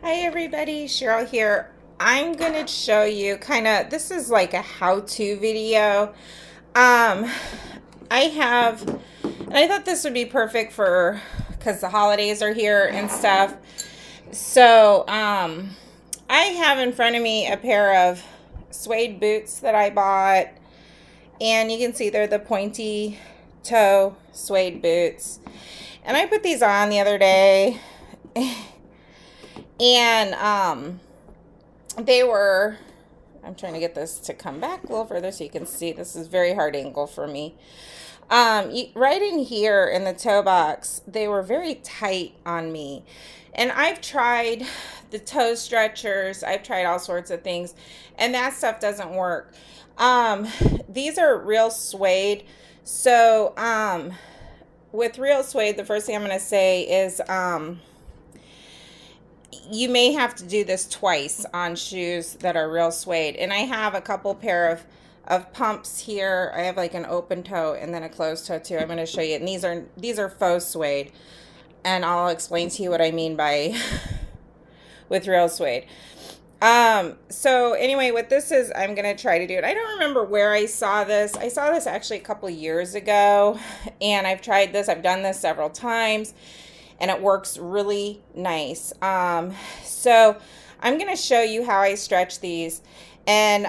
Hi everybody, Cheryl here. I'm gonna show you this is like a how-to video. Um, I have, and I thought this would be perfect for, because the holidays are here and stuff. So, I have in front of me a pair of suede boots that I bought, and you can see they're the pointy toe suede boots. And I put these on the other day. And they were, I'm trying to get this to come back a little further so you can see. This is very hard angle for me. Right in here in the toe box, they were very tight on me. And I've tried the toe stretchers. I've tried all sorts of things, and that stuff doesn't work. These are real suede. So with real suede, the first thing I'm going to say is you may have to do this twice on shoes that are real suede. And I have a couple pair of pumps here. I have like an open toe and then a closed toe too. I'm going to show you. And these are faux suede. And I'll explain to you what I mean by with real suede. So anyway, what this is, I'm going to try to do it. I don't remember where I saw this. I saw this actually a couple years ago, and I've tried this. I've done this several times, and it works really nice. So I'm going to show you how I stretch these. And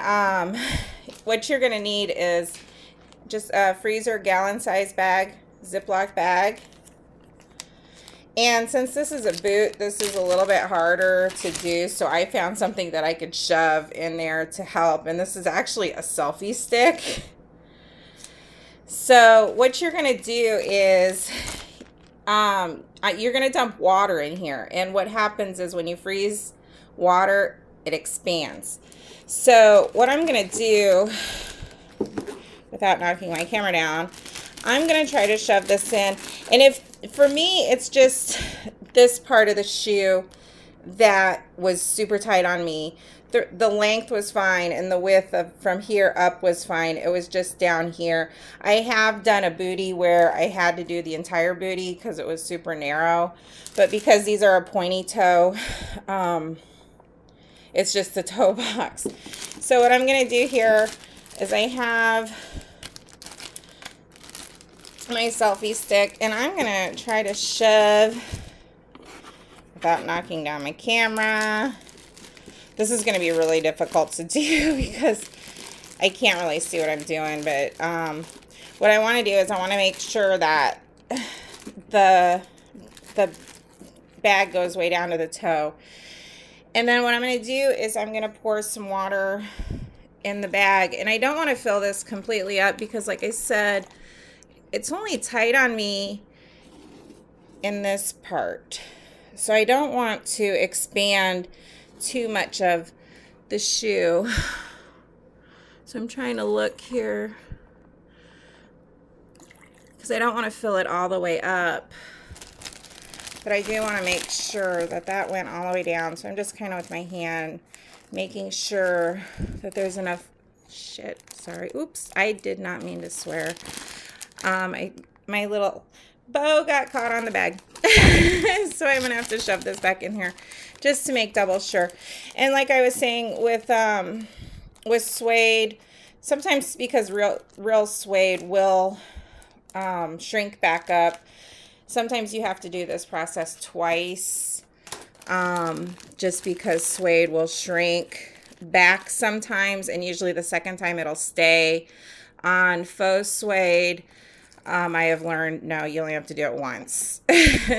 what you're going to need is just a freezer gallon size bag, Ziploc bag. And since this is a boot, this is a little bit harder to do. So I found something that I could shove in there to help. And this is actually a selfie stick. So what you're going to do is you're going to dump water in here. And what happens is when you freeze water, it expands. So what I'm going to do, without knocking my camera down, I'm going to try to shove this in. And for me, it's just this part of the shoe that was super tight on me. The length was fine, and the width from here up was fine. It was just down here. I have done a booty where I had to do the entire booty because it was super narrow. But because these are a pointy toe, it's just the toe box. So what I'm going to do here is I have my selfie stick, and I'm going to try to shove without knocking down my camera. This is going to be really difficult to do because I can't really see what I'm doing, but what I want to do is I want to make sure that the bag goes way down to the toe. And then what I'm going to do is I'm going to pour some water in the bag, and I don't want to fill this completely up because, like I said, it's only tight on me in this part. So I don't want to expand too much of the shoe. So I'm trying to look here because I don't want to fill it all the way up. But I do want to make sure that that went all the way down. So I'm just kind of with my hand making sure that there's enough. Sorry. Oops. I did not mean to swear. My little bow got caught on the bag. So I'm going to have to shove this back in here just to make double sure. And like I was saying with suede, sometimes because real suede will shrink back up. Sometimes you have to do this process twice just because suede will shrink back sometimes, and usually the second time it'll stay. On faux suede, I have learned, no, you only have to do it once.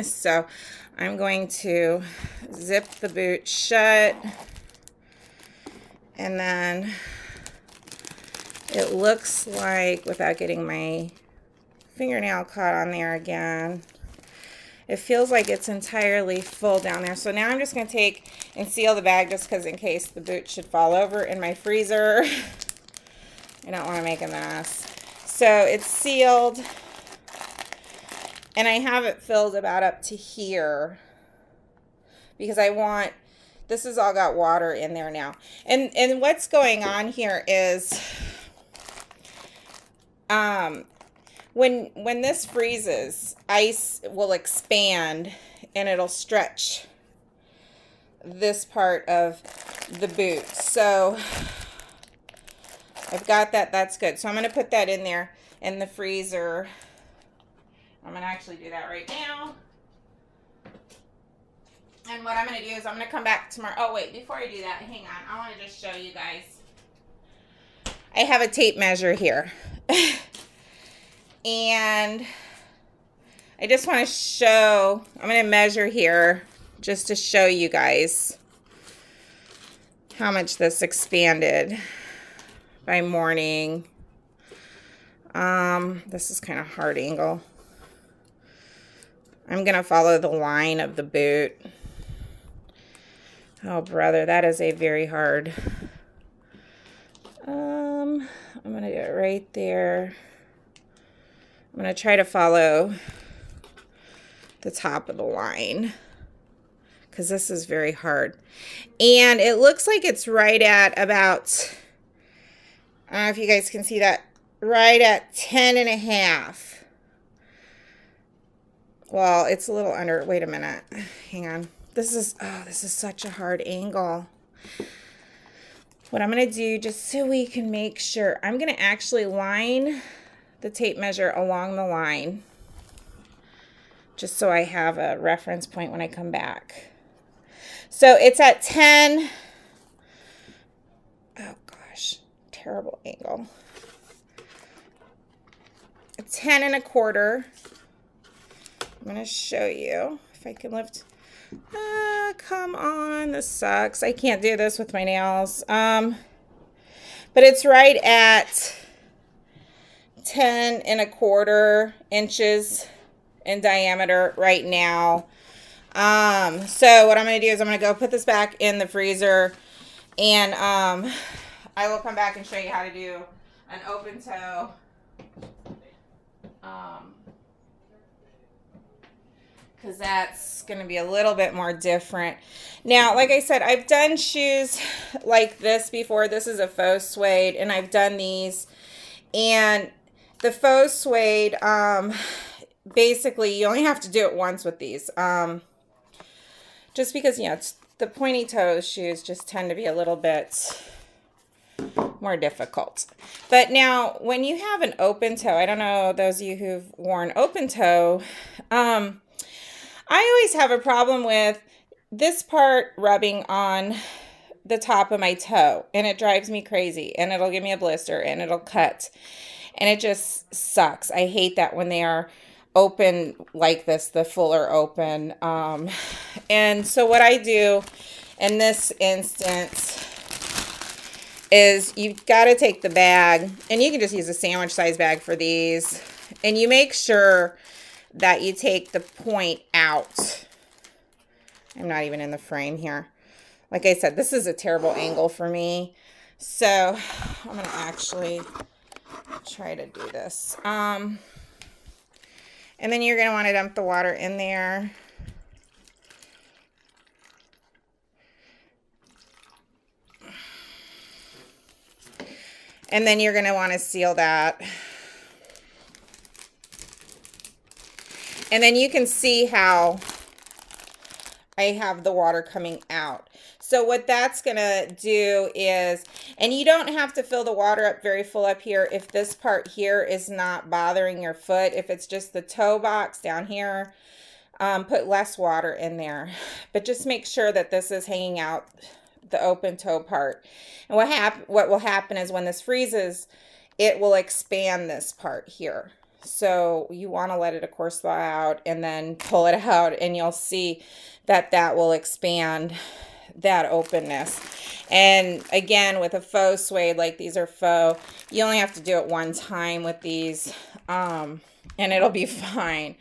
So I'm going to zip the boot shut, and then it looks like, without getting my fingernail caught on there again, it feels like it's entirely full down there. So now I'm just going to take and seal the bag just because in case the boot should fall over in my freezer. I don't want to make a mess. So it's sealed, and I have it filled about up to here because this has all got water in there now. And what's going on here is when this freezes, ice will expand and it'll stretch this part of the boot. So I've got that. That's good. So I'm going to put that in there in the freezer. I'm going to actually do that right now. And what I'm going to do is I'm going to come back tomorrow. Oh, wait. Before I do that, hang on. I want to just show you guys. I have a tape measure here. And I just want to show, I'm going to measure here just to show you guys how much this expanded by morning. This is kind of hard angle. I'm going to follow the line of the boot. Oh, brother, that is a very hard. I'm going to do it right there. I'm going to try to follow the top of the line because this is very hard. And it looks like it's right at about, I don't know if you guys can see that, right at 10.5. Well, it's a little under, wait a minute, hang on. This is such a hard angle. What I'm going to do, just so we can make sure, I'm going to actually line the tape measure along the line, just so I have a reference point when I come back. So it's at 10, oh gosh, terrible angle. 10.25. I'm going to show you if I can lift. Come on, this sucks. I can't do this with my nails. But it's right at 10.25 inches in diameter right now. So what I'm going to do is I'm going to go put this back in the freezer, and I will come back and show you how to do an open toe. Because that's going to be a little bit more different. Now, like I said, I've done shoes like this before. This is a faux suede, and I've done these. And the faux suede, basically, you only have to do it once with these. Just because, you know, it's, the pointy toe shoes just tend to be a little bit more difficult. But now, when you have an open toe, I don't know, those of you who've worn open toe, I always have a problem with this part rubbing on the top of my toe, and it drives me crazy, and it'll give me a blister, and it'll cut, and it just sucks. I hate that when they are open like this, the fuller open. And so what I do in this instance is you've got to take the bag, and you can just use a sandwich size bag for these, and you make sure that you take the point out. I'm not even in the frame here. Like I said, this is a terrible angle for me. So I'm going to actually try to do this. And then you're going to want to dump the water in there. And then you're going to want to seal that. And then you can see how I have the water coming out. So what that's going to do is, and you don't have to fill the water up very full up here if this part here is not bothering your foot. If it's just the toe box down here, put less water in there. But just make sure that this is hanging out the open toe part. And what will happen is when this freezes, it will expand this part here. So you want to let it, of course, thaw out and then pull it out, and you'll see that that will expand that openness. And again, with a faux suede, like these are faux, you only have to do it one time with these, and it'll be fine.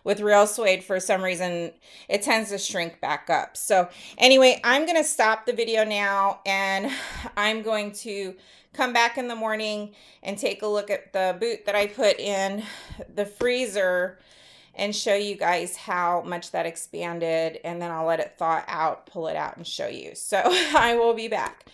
With real suede, for some reason, it tends to shrink back up. So anyway, I'm going to stop the video now, and I'm going to come back in the morning and take a look at the boot that I put in the freezer and show you guys how much that expanded, and then I'll let it thaw out, pull it out, and show you. So I will be back.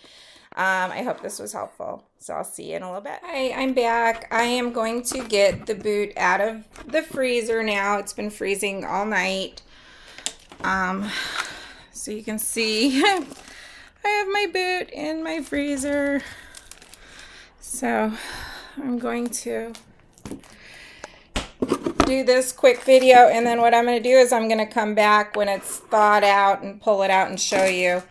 I hope this was helpful. So I'll see you in a little bit. Hi, I'm back. I am going to get the boot out of the freezer now. It's been freezing all night. So so you can see I have my boot in my freezer. So I'm going to do this quick video, and then what I'm going to do is I'm going to come back when it's thawed out and pull it out and show you.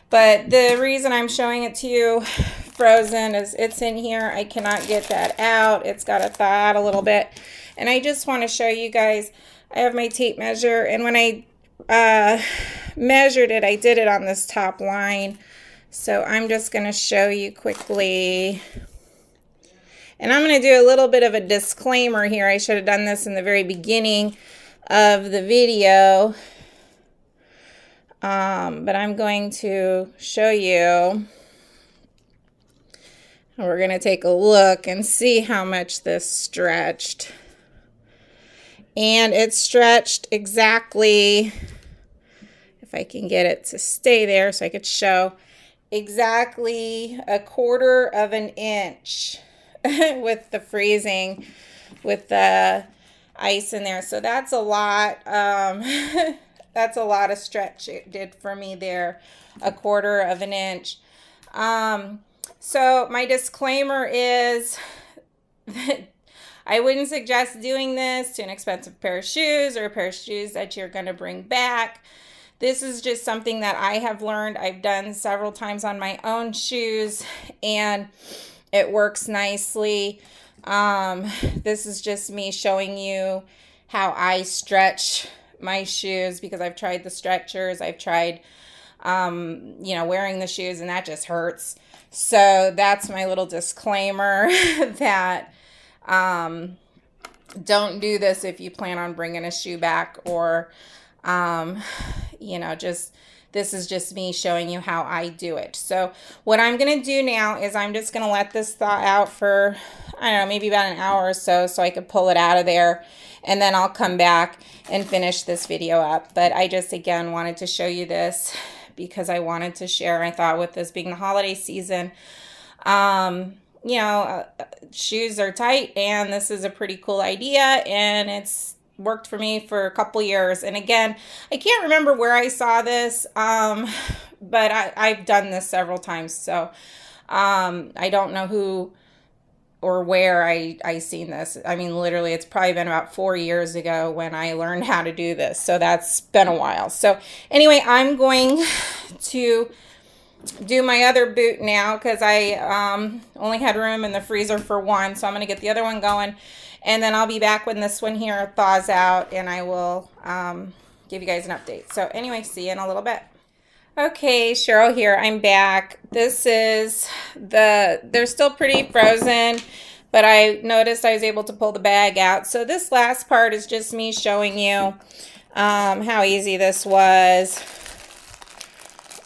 But the reason I'm showing it to you frozen is it's in here. I cannot get that out. It's got to thaw out a little bit. And I just want to show you guys, I have my tape measure, and when I measured it, I did it on this top line. So I'm just going to show you quickly. And I'm going to do a little bit of a disclaimer here. I should have done this in the very beginning of the video. But I'm going to show you. We're going to take a look and see how much this stretched. And it stretched exactly, if I can get it to stay there so I could show, exactly 1/4 of an inch with the freezing, with the ice in there. So that's a lot. That's a lot of stretch it did for me there, 1/4 of an inch. So my disclaimer is that I wouldn't suggest doing this to an expensive pair of shoes or a pair of shoes that you're going to bring back. This is just something that I have learned. I've done several times on my own shoes, and it works nicely. This is just me showing you how I stretch my shoes, because I've tried the stretchers. I've tried, wearing the shoes, and that just hurts. So that's my little disclaimer that don't do this if you plan on bringing a shoe back, or, this is just me showing you how I do it. So what I'm going to do now is I'm just going to let this thaw out for, I don't know, maybe about an hour or so I could pull it out of there, and then I'll come back and finish this video up. But I just, again, wanted to show you this because I wanted to share. I thought with this being the holiday season, shoes are tight, and this is a pretty cool idea, and it's worked for me for a couple years. And again, I can't remember where I saw this, but I've done this several times. So I don't know who or where I seen this. I mean, literally, it's probably been about 4 years ago when I learned how to do this. So that's been a while. So anyway, I'm going to do my other boot now because I only had room in the freezer for one. So I'm going to get the other one going, and then I'll be back when this one here thaws out, and I will give you guys an update. So anyway, see you in a little bit. Okay, Cheryl here. I'm back. This is they're still pretty frozen, but I noticed I was able to pull the bag out. So this last part is just me showing you how easy this was.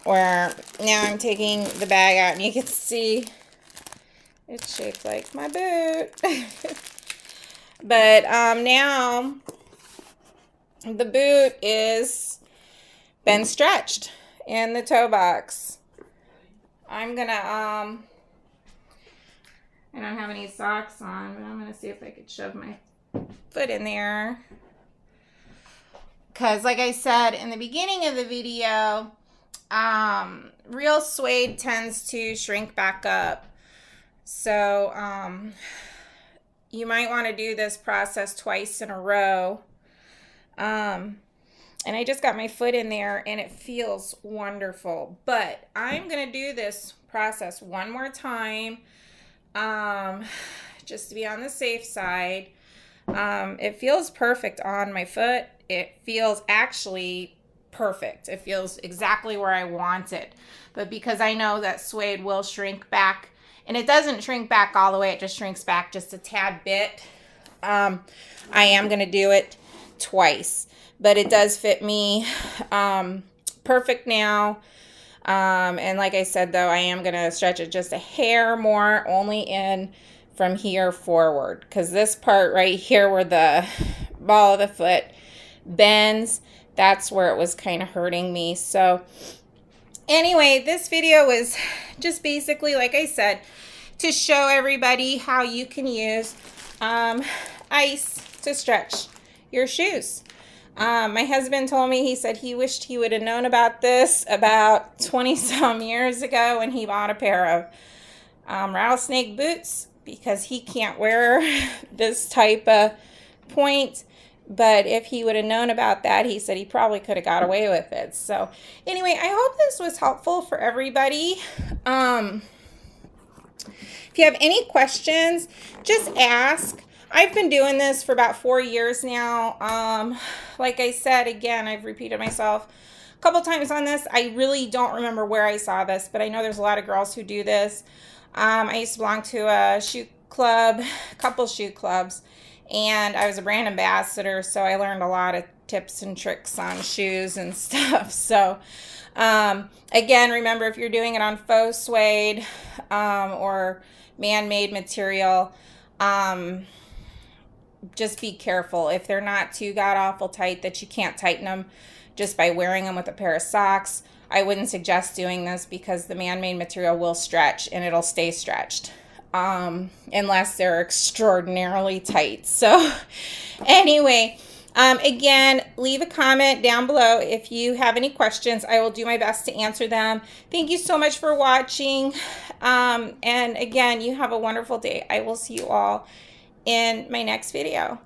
Where now I'm taking the bag out, and you can see it's shaped like my boot. But now the boot is been stretched in the toe box. I'm gonna I don't have any socks on, but I'm gonna see if I could shove my foot in there, because like I said in the beginning of the video, real suede tends to shrink back up. So you might want to do this process twice in a row. And I just got my foot in there, and it feels wonderful. But I'm going to do this process one more time, just to be on the safe side. It feels perfect on my foot. It feels actually perfect. It feels exactly where I want it. But because I know that suede will shrink back, and it doesn't shrink back all the way, it just shrinks back just a tad bit, I am going to do it twice. But it does fit me perfect now. And like I said, though, I am going to stretch it just a hair more, only in from here forward. Because this part right here where the ball of the foot bends, that's where it was kind of hurting me. So anyway, this video was just basically, like I said, to show everybody how you can use ice to stretch your shoes. My husband told me, he said he wished he would have known about this about 20 some years ago when he bought a pair of rattlesnake boots, because he can't wear this type of point. But if he would have known about that, he said he probably could have got away with it. So anyway, I hope this was helpful for everybody. If you have any questions, just ask. I've been doing this for about 4 years now. Like I said, again, I've repeated myself a couple times on this. I really don't remember where I saw this, but I know there's a lot of girls who do this. I used to belong to a shoe club, a couple shoe clubs, and I was a brand ambassador, so I learned a lot of tips and tricks on shoes and stuff. So again, remember, if you're doing it on faux suede or man-made material, just be careful. If they're not too god-awful tight that you can't tighten them just by wearing them with a pair of socks, I wouldn't suggest doing this, because the man-made material will stretch and it'll stay stretched unless they're extraordinarily tight. So anyway, again, leave a comment down below if you have any questions. I will do my best to answer them. Thank you so much for watching. And again, you have a wonderful day. I will see you all in my next video.